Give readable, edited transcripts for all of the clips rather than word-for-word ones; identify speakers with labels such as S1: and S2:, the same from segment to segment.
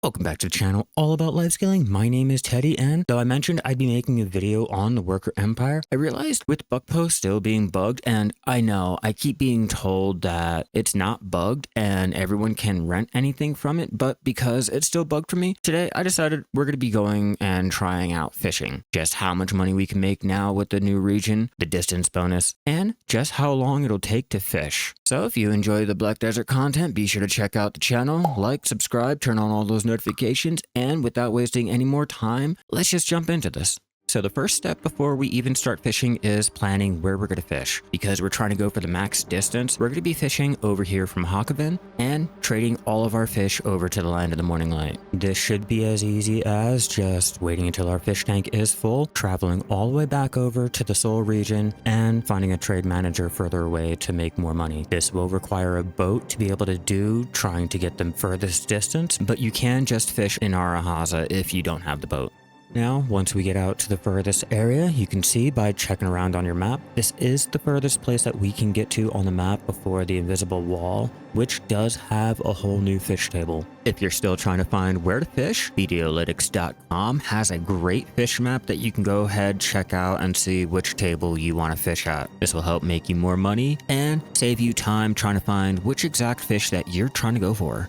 S1: Welcome back to the channel, all about life scaling. My name is Teddy, and though I mentioned I'd be making a video on the Worker Empire, I realized with Bugpost still being bugged, and I know I keep being told that it's not bugged and everyone can rent anything from it, but because it's still bugged for me, today I decided we're going to be going and trying out fishing. Just how much money we can make now with the new region, the distance bonus, and just how long it'll take to fish. So if you enjoy the Black Desert content, be sure to check out the channel, like, subscribe, turn on all those notifications, and without wasting any more time, let's just jump into this. So the first step before we even start fishing is planning where we're going to fish. Because we're trying to go for the max distance, we're going to be fishing over here from Hakkavan and trading all of our fish over to the Land of the Morning Light. This should be as easy as just waiting until our fish tank is full, traveling all the way back over to the Seoul region, and finding a trade manager further away to make more money. This will require a boat to be able to do, trying to get the furthest distance, but you can just fish in Arahaza if you don't have the boat. Now, once we get out to the furthest area, you can see by checking around on your map, this is the furthest place that we can get to on the map before the invisible wall, which does have a whole new fish table. If you're still trying to find where to fish, videolytics.com has a great fish map that you can go ahead, check out, and see which table you want to fish at. This will help make you more money and save you time trying to find which exact fish that you're trying to go for.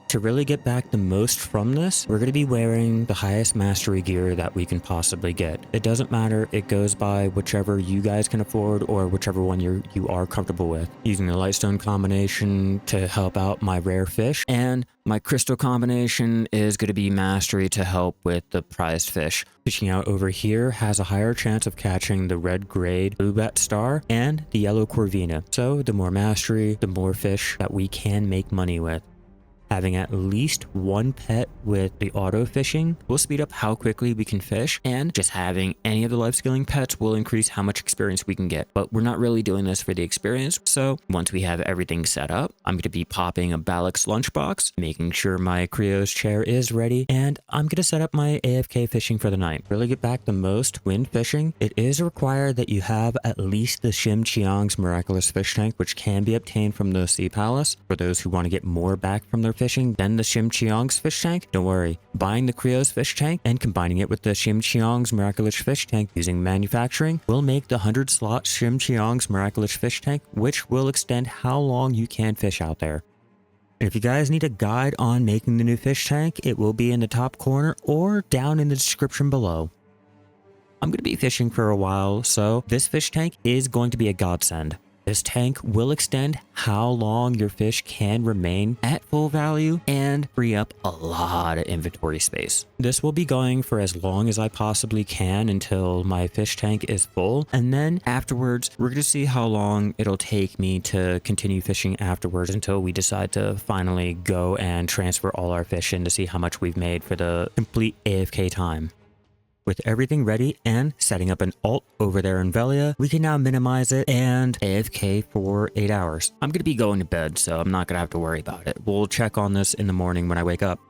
S1: To really get back the most from this, we're going to be wearing the highest mastery gear that we can possibly get. It doesn't matter, it goes by whichever you guys can afford or whichever one you are comfortable with. Using the lightstone combination to help out my rare fish, and my crystal combination is going to be mastery to help with the prized fish. Fishing out over here has a higher chance of catching the red grade bluebat star and the yellow corvina. So the more mastery, the more fish that we can make money with. Having at least one pet with the auto fishing will speed up how quickly we can fish, and just having any of the life scaling pets will increase how much experience we can get. But we're not really doing this for the experience, so once we have everything set up, I'm going to be popping a Balix lunchbox, making sure my Creo's chair is ready, and I'm going to set up my AFK fishing for the night. Really get back the most when fishing, it is required that you have at least the Shim Chiang's miraculous fish tank, which can be obtained from the Sea Palace. For those who want to get more back from their fishing than the Shim Chiang's fish tank, don't worry. Buying the Creo's fish tank and combining it with the Shim Chiang's miraculous fish tank using manufacturing will make the 100 slot Shim Chiang's miraculous fish tank, which will extend how long you can fish out there. And if you guys need a guide on making the new fish tank, it will be in the top corner or down in the description below. I'm going to be fishing for a while, so this fish tank is going to be a godsend. This tank will extend how long your fish can remain at full value and free up a lot of inventory space. This will be going for as long as I possibly can until my fish tank is full, and then afterwards we're going to see how long it'll take me to continue fishing afterwards until we decide to finally go and transfer all our fish in to see how much we've made for the complete AFK time. With everything ready and setting up an alt over there in Velia, we can now minimize it and AFK for 8 hours. I'm going to be going to bed, so I'm not going to have to worry about it. We'll check on this in the morning when I wake up.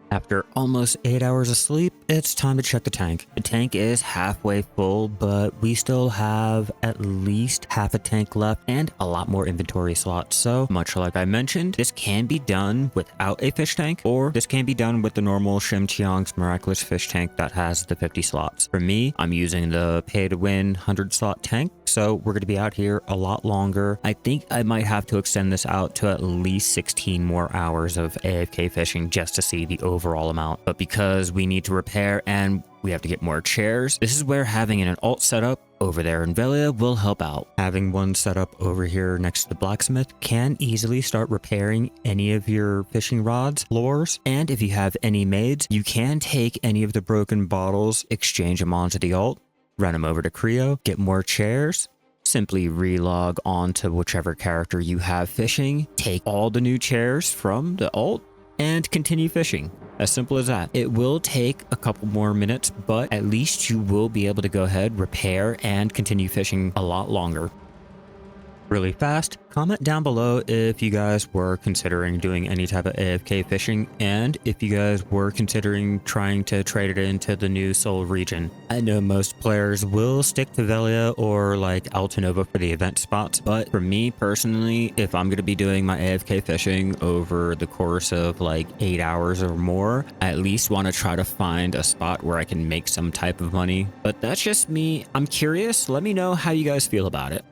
S1: After almost 8 hours of sleep, it's time to check the tank. The tank is halfway full, but we still have at least half a tank left and a lot more inventory slots. So much like I mentioned, this can be done without a fish tank, or this can be done with the normal Shim Chiang's miraculous fish tank that has the 50 slots. For me, I'm using the pay to win 100 slot tank, so we're going to be out here a lot longer. I think I might have to extend this out to at least 16 more hours of AFK fishing just to see the overall amount. But because we need to repair and we have to get more chairs, this is where having an alt setup over there in Velia will help out. Having one set up over here next to the blacksmith can easily start repairing any of your fishing rods, lures, and if you have any maids, you can take any of the broken bottles, exchange them onto the alt, run them over to Creo, get more chairs, simply relog onto whichever character you have fishing, take all the new chairs from the alt, and continue fishing. As simple as that. It will take a couple more minutes, but at least you will be able to go ahead, repair, and continue fishing a lot longer. Really fast, comment down below if you guys were considering doing any type of AFK fishing and if you guys were considering trying to trade it into the new Seoul region. I know most players will stick to Velia or like Altanova for the event spots, but for me personally, if I'm going to be doing my AFK fishing over the course of like 8 hours or more, I at least want to try to find a spot where I can make some type of money. But that's just me. I'm curious. Let me know how you guys feel about it.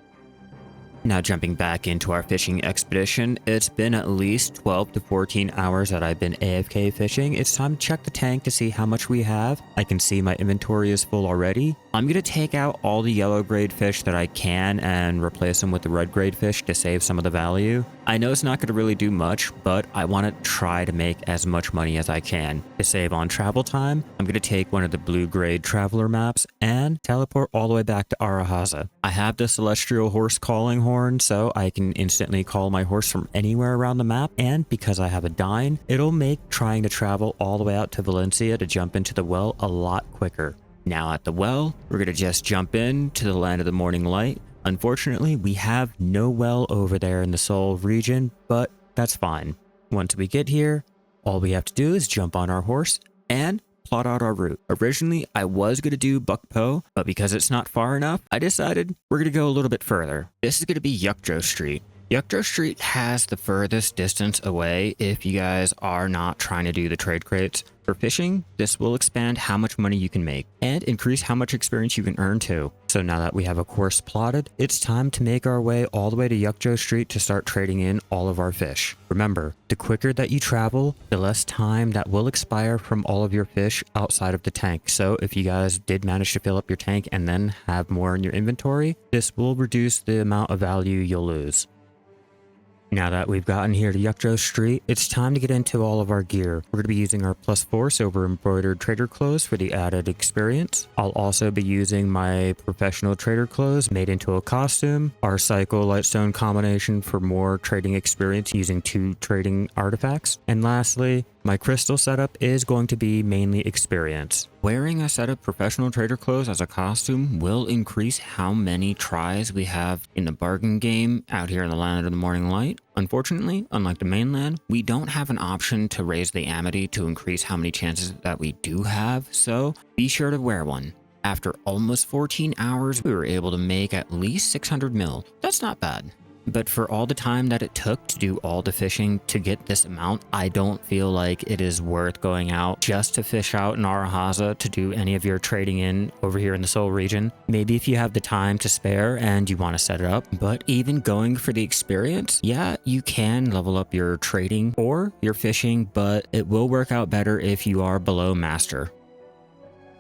S1: Now jumping back into our fishing expedition, it's been at least 12 to 14 hours that I've been AFK fishing. It's time to check the tank to see how much we have. I can see my inventory is full already. I'm going to take out all the yellow grade fish that I can and replace them with the red grade fish to save some of the value. I know it's not going to really do much, but I want to try to make as much money as I can. To save on travel time, I'm going to take one of the blue grade traveler maps and teleport all the way back to Arahaza. I have the celestial horse calling horn, so I can instantly call my horse from anywhere around the map, and because I have a dine, it'll make trying to travel all the way out to Valencia to jump into the well a lot quicker. Now at the well, we're going to just jump in to the land of the morning light. Unfortunately, we have no well over there in the Seoul region, but that's fine. Once we get here, all we have to do is jump on our horse and plot out our route. Originally, I was going to do Bukpo, but because it's not far enough, I decided we're going to go a little bit further. This is going to be Yukjo Street. Yukjo Street has the furthest distance away if you guys are not trying to do the trade crates. For fishing, this will expand how much money you can make and increase how much experience you can earn too. So now that we have a course plotted, it's time to make our way all the way to Yukjo Street to start trading in all of our fish. Remember, the quicker that you travel, the less time that will expire from all of your fish outside of the tank. So if you guys did manage to fill up your tank and then have more in your inventory, this will reduce the amount of value you'll lose. Now that we've gotten here to Yukjo Street, it's time to get into all of our gear. We're going to be using our +4 silver embroidered trader clothes for the added experience. I'll also be using my professional trader clothes made into a costume, our Psycho Lightstone combination for more trading experience using 2 trading artifacts, and lastly, my crystal setup is going to be mainly experience. Wearing a set of professional trader clothes as a costume will increase how many tries we have in the bargain game out here in the land of the morning light. Unfortunately, unlike the mainland, we don't have an option to raise the amity to increase how many chances that we do have, so be sure to wear one. After almost 14 hours, we were able to make at least 600 mil. That's not bad. But for all the time that it took to do all the fishing to get this amount, I don't feel like it is worth going out just to fish out in Arahaza to do any of your trading in over here in the Seoul region. Maybe if you have the time to spare and you want to set it up, but even going for the experience, yeah, you can level up your trading or your fishing, but it will work out better if you are below master.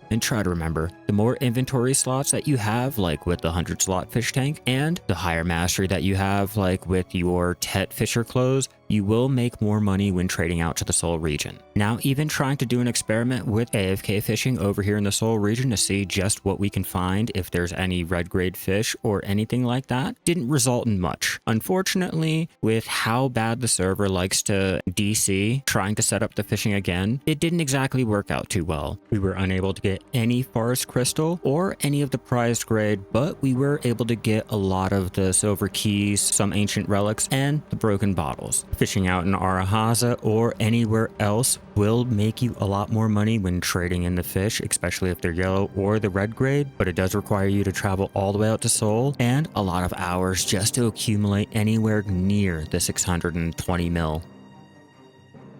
S1: And try to remember, the more inventory slots that you have, like with the 100 slot fish tank, and the higher mastery that you have, like with your Tet Fisher clothes, you will make more money when trading out to the Seoul region. Now, even trying to do an experiment with AFK fishing over here in the Seoul region to see just what we can find, if there's any red grade fish or anything like that, didn't result in much. Unfortunately, with how bad the server likes to DC, trying to set up the fishing again, it didn't exactly work out too well. We were unable to get any forest crystal or any of the prized grade, but we were able to get a lot of the silver keys, some ancient relics, and the broken bottles. Fishing out in Arahaza or anywhere else will make you a lot more money when trading in the fish, especially if they're yellow or the red grade, but it does require you to travel all the way out to Seoul and a lot of hours just to accumulate anywhere near the 620 mil.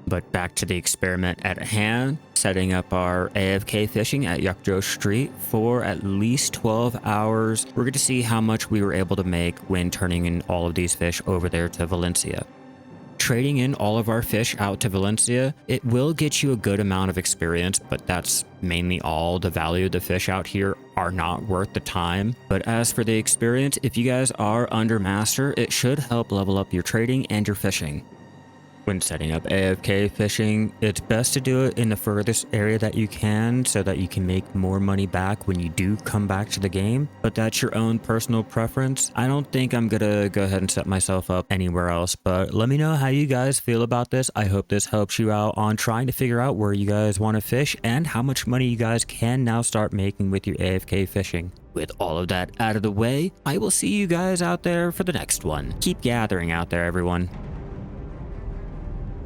S1: But back to the experiment at hand, setting up our AFK fishing at Yukjo Street for at least 12 hours. We're going to see how much we were able to make when turning in all of these fish over there to Valencia. Trading in all of our fish out to Valencia, it will get you a good amount of experience, but that's mainly all. The value of the fish out here are not worth the time. But as for the experience, if you guys are under master, it should help level up your trading and your fishing. When setting up AFK fishing, it's best to do it in the furthest area that you can so that you can make more money back when you do come back to the game, but that's your own personal preference. I don't think I'm gonna go ahead and set myself up anywhere else, but let me know how you guys feel about this. I hope this helps you out on trying to figure out where you guys want to fish and how much money you guys can now start making with your AFK fishing. With all of that out of the way, I will see you guys out there for the next one. Keep gathering out there, everyone.